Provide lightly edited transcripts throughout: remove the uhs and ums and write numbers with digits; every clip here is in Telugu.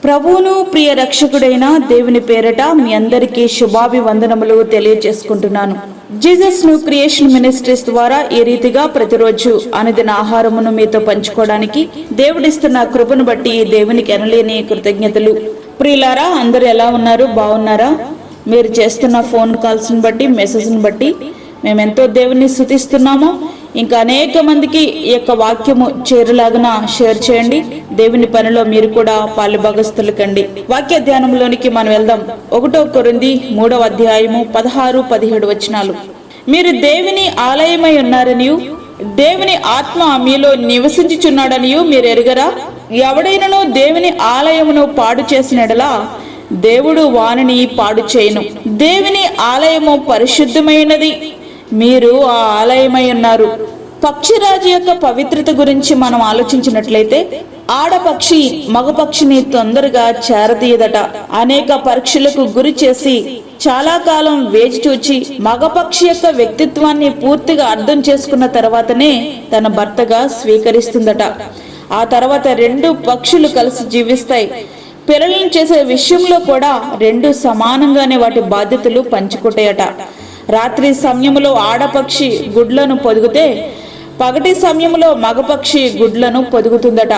ప్రభువును ప్రియ రక్షకుడైన దేవుని పేరట మీ అందరికీ శుభాభివందనములు తెలియజేసుకుంటున్నాను. జీసస్ ను క్రియేషన్ మినిస్ట్రీస్ ద్వారా ఈ రీతిగా ప్రతిరోజు అనుదిన ఆహారమును మీతో పంచుకోవడానికి దేవుడిస్తున్న కృపను బట్టి దేవునికి ఎనలేని కృతజ్ఞతలు. ప్రియులారా, అందరూ ఎలా ఉన్నారు? బాగున్నారా? మీరు చేస్తున్న ఫోన్ కాల్స్ని బట్టి, మెసేజ్ని బట్టి మేమెంతో దేవుని స్తుతిస్తున్నాము. ఇంకా అనేక మందికి ఈ యొక్క వాక్యము చేరులాగా షేర్ చేయండి. దేవుని పనిలో మీరు కూడా పాలుభాగస్తులు కండి. వాక్య ధ్యానంలోనికి మనం వెళ్దాం. 1 కొరింథీ 3వ అధ్యాయము 16-17 వచనాలు. మీరు దేవుని ఆలయమై ఉన్నారనియు దేవుని ఆత్మ మీలో నివసించుచున్నాడనియు మీరు ఎరుగరా? ఎవడైనను దేవుని ఆలయమును పాడు చేసినడలా దేవుడు వానిని పాడు చేయను. దేవుని ఆలయము పరిశుద్ధమైనది, మీరు ఆ ఆలయమై ఉన్నారు. పక్షిరాజు యొక్క పవిత్రత గురించి మనం ఆలోచించినట్లయితే ఆడపక్షి మగపక్షిని తొందరగా చేరదీయదట. అనేక పరీక్షలకు గురి చేసి చాలా కాలం వేచి చూచి మగపక్షి యొక్క వ్యక్తిత్వాన్ని పూర్తిగా అర్థం చేసుకున్న తర్వాతనే తన భర్తగా స్వీకరిస్తుందట. ఆ తర్వాత 2 పక్షులు కలిసి జీవిస్తాయి. పిల్లలను చేసే విషయంలో కూడా 2 సమానంగానే వాటి బాధ్యతలు పంచుకుంటాయట. రాత్రి సమయంలో ఆడపక్షి గుడ్లను పొదిగితే పగటి సమయంలో మగపక్షి గుడ్లను పొదుగుతుందట.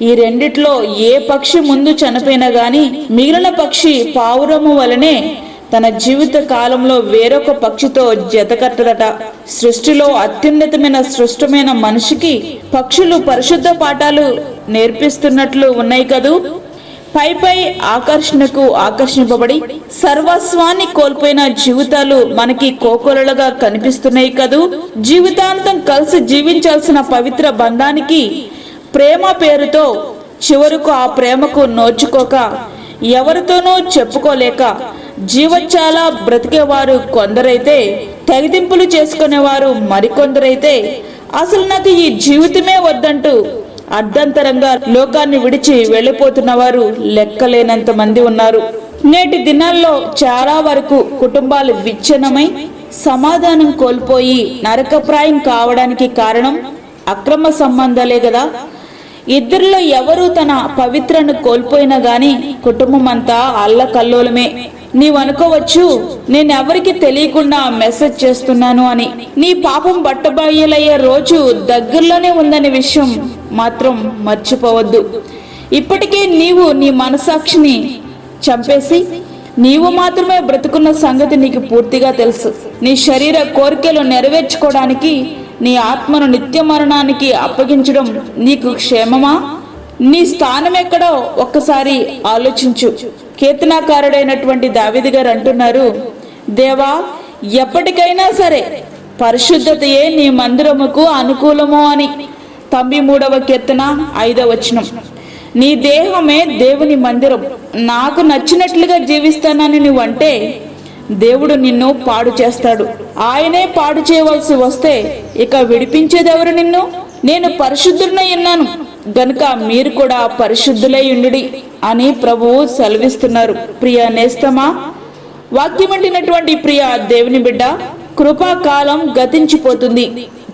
ఈ రెండిట్లో ఏ పక్షి ముందు చనిపోయినా గాని మిగిలిన పక్షి పావురము వలనే తన జీవిత కాలంలో వేరొక పక్షితో జతకట్టదట. సృష్టిలో అత్యున్నతమైన సృష్టమైన మనిషికి పక్షులు పరిశుద్ధ పాఠాలు నేర్పిస్తున్నట్లు ఉన్నాయి కదూ. పై ఆకర్షణకు ఆకర్షింపబడి సర్వస్వాన్ని కోల్పోయిన జీవితాలు మనకి కోకొలలుగా కనిపిస్తున్నాయి కదూ. జీవితాంతం కలిసి జీవించాల్సిన పవిత్ర బంధానికి ప్రేమ పేరుతో చివరకు ఆ ప్రేమకు నోచుకోక ఎవరితోనూ చెప్పుకోలేక జీవచ్చాలా బ్రతికేవారు కొందరైతే, తెగదింపులు చేసుకునేవారు మరికొందరైతే, అసలు నాకు ఈ జీవితమే వద్దంటూ అర్ధంతరంగా లోకాన్ని విడిచి వెళ్ళిపోతున్న వారు లెక్కలేనంత మంది ఉన్నారు. నేటి దినాల్లో చాలా వరకు కుటుంబాలు విచ్ఛిన్నమై సమాధానం కోల్పోయి నరకప్రాయం కావడానికి కారణం అక్రమ సంబంధాలే కదా. ఇద్దరిలో ఎవరు తన పవిత్రను కోల్పోయినా గాని కుటుంబం అంతా అల్లకల్లోలమే. నీవనుకోవచ్చు, నేనెవరికి తెలియకుండా మెసేజ్ చేస్తున్నాను అని. నీ పాపం బట్టబయలయ్యే రోజు దగ్గరలోనే ఉందనే విషయం మాత్రం మర్చిపోవద్దు. ఇప్పటికే నీవు నీ మనసాక్షిని చంపేసి నీవు మాత్రమే బ్రతుకున్న సంగతి నీకు పూర్తిగా తెలుసు. నీ శరీర కోరికలు నెరవేర్చుకోవడానికి నీ ఆత్మను నిత్య మరణానికి అప్పగించడం నీకు క్షేమమా? నీ స్థానం ఎక్కడో ఒక్కసారి ఆలోచించు. కీర్తనాకారుడైనటువంటి దావీదు గారు అంటున్నారు, దేవా, ఎప్పటికైనా సరే పరిశుద్ధతయే నీ మందిరముకు అనుకూలము అని. 93వ కీర్తన 5వ వచనం. నీ దేహమే దేవుని మందిరం. నాకు నచ్చినట్లుగా జీవిస్తానని నువ్వు అంటే దేవుడు నిన్ను పాడు చేస్తాడు. ఆయనే పాడు చేయవలసి వస్తే ఇక విడిపించేదెవరు నిన్ను? నేను పరిశుద్ధుడనై ఉన్నాను గనుక మీరు కూడా పరిశుద్ధులై ఉండుడి అని ప్రభువు సెలవిస్తున్నారు. ప్రియ నేస్తమా, వాక్యమంటినటువంటి ప్రియ దేవుని బిడ్డ, కృపాకాలం గతించిపోతుంది.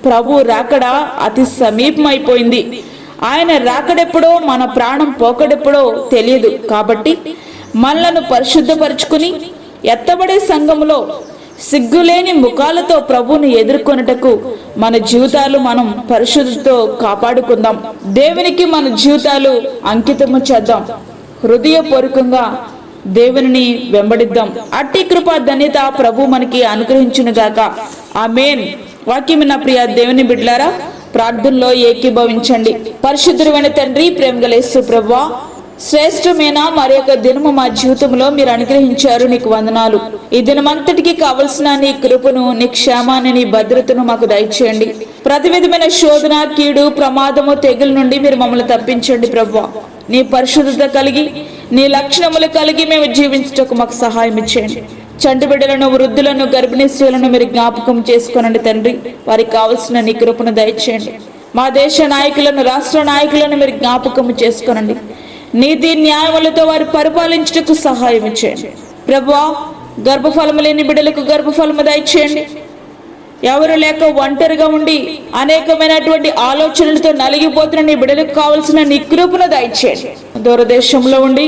ప్రభు రాకడ అతి సమీపమైపోయింది. ఆయన రాకడెప్పుడో మన ప్రాణం పోకడెప్పుడో తెలియదు. కాబట్టి మనలను పరిశుద్ధపరుచుకుని ఎత్తబడే సంఘములో సిగ్గులేని ముఖాలతో ప్రభువుని ఎదుర్కొనుటకు మన జీవితాలు మనం పరిశుద్ధతో కాపాడుకుందాం. దేవునికి మన జీవితాలు అంకితము చేద్దాం. హృదయపూర్వకంగా దేవుని వెంబడిద్దాం. అట్టి కృపా ధన్యత ప్రభు మనకి అనుగ్రహించునుగాక. ఆమేన్. వాక్యమైన ప్రియ దేవుని బిడ్డలారా, ప్రార్థనలో ఏకీభవించండి. పరిశుద్ధుడైన తండ్రి, ప్రేమగల యేసు ప్రభువా, శ్రేష్టమైన మరి యొక్క దినము మా జీవితంలో మీరు అనుగ్రహించారు. నీకు వందనాలు. ఈ దినమంతటికి కావలసిన నీ కృపను, నీ క్షేమాన్ని, నీ భద్రతను మాకు దయచేయండి. ప్రతి విధమైన శోధన, కీడు, ప్రమాదము, తెగులు నుండి మీరు మమ్మల్ని తప్పించండి ప్రభువా. నీ పరిశుద్ధత కలిగి, నీ లక్షణములు కలిగి మేము జీవించుటకు మాకు సహాయం ఇచ్చేయండి. చంటి బిడ్డలను, వృద్ధులను, గర్భిణీ స్త్రీలను మీరు జ్ఞాపకం చేసుకోనండి తండ్రి. వారికి కావలసిన నీ కృపను దయచేయండి. మా దేశ నాయకులను, రాష్ట్ర నాయకులను మీరు జ్ఞాపకం చేసుకోనండి. నీతి న్యాయములతో వారు పరిపాలించుటకు సహాయం ఇచ్చేయండి ప్రభువా. గర్భఫలము లేని బిడ్డలకు గర్భఫలము దయచేయండి. ఎవరు లేక ఒంటరిగా ఉండి అనేకమైనటువంటి ఆలోచనలతో నలిగిపోతున్న నీ బిడ్డలకు కావలసిన నీ కృపను దయచేయండి. దూరదేశంలో ఉండి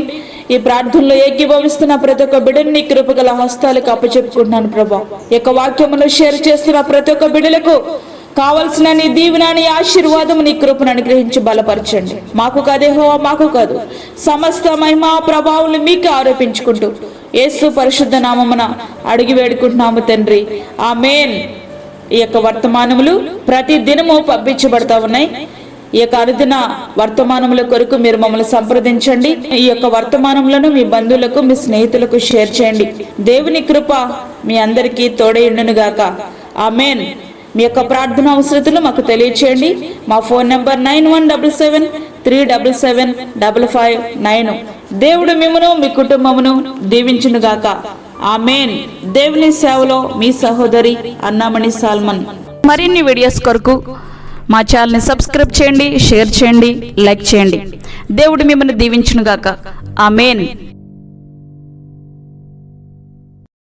ఈ ప్రార్థనలో ఏకీభవిస్తున్న ప్రతి ఒక్క బిడ్డను నీ కృపగల హస్తాలకు అప్పచెప్పుకుంటున్నాను ప్రభా. ఈ యొక్క వాక్యమును షేర్ చేస్తున్న ప్రతి ఒక్క బిడ్డలకు కావలసిన నీ దీవెన, నీ ఆశీర్వాదం, నీ కృపను అనుగ్రహించి బలపరచండి. మాకు కాదే యెహోవా, మాకు కాదు, సమస్త మహిమ ప్రభావాలు మీకు ఆరోపించుకుంటూ యేసు పరిశుద్ధ నామమున అడిగి వేడుకుంటున్నాము తండ్రి, ఆమేన్. ఈ యొక్క వర్తమానములు ప్రతి దినము పంపించబడతా ఉన్నాయి. ఈ యొక్క అనుదిన వర్తమానముల కొరకు మీరు మమ్మల్ని సంప్రదించండి. ఈ యొక్క వర్తమానములను మీ బంధువులకు, మీ స్నేహితులకు షేర్ చేయండి. దేవుని కృప మీ అందరికీ తోడైండును గాక, ఆమేన్. మీ యొక్క ప్రార్థన అవసరతలు మాకు తెలియచేయండి. మా ఫోన్ నంబర్ 9177377559. దేవుడు మిమ్మును మీ కుటుంబమును దీవించును గాక, ఆమేన్. దేవుని సేవలో మీ సహోదరి అన్నామణి సాల్మన్. మరిన్ని వీడియోస్ కొరకు మా ఛానల్ని సబ్స్క్రైబ్ చేయండి, షేర్ చేయండి, లైక్ చేయండి. దేవుడు మిమ్మల్ని దీవించును గాక, ఆమేన్.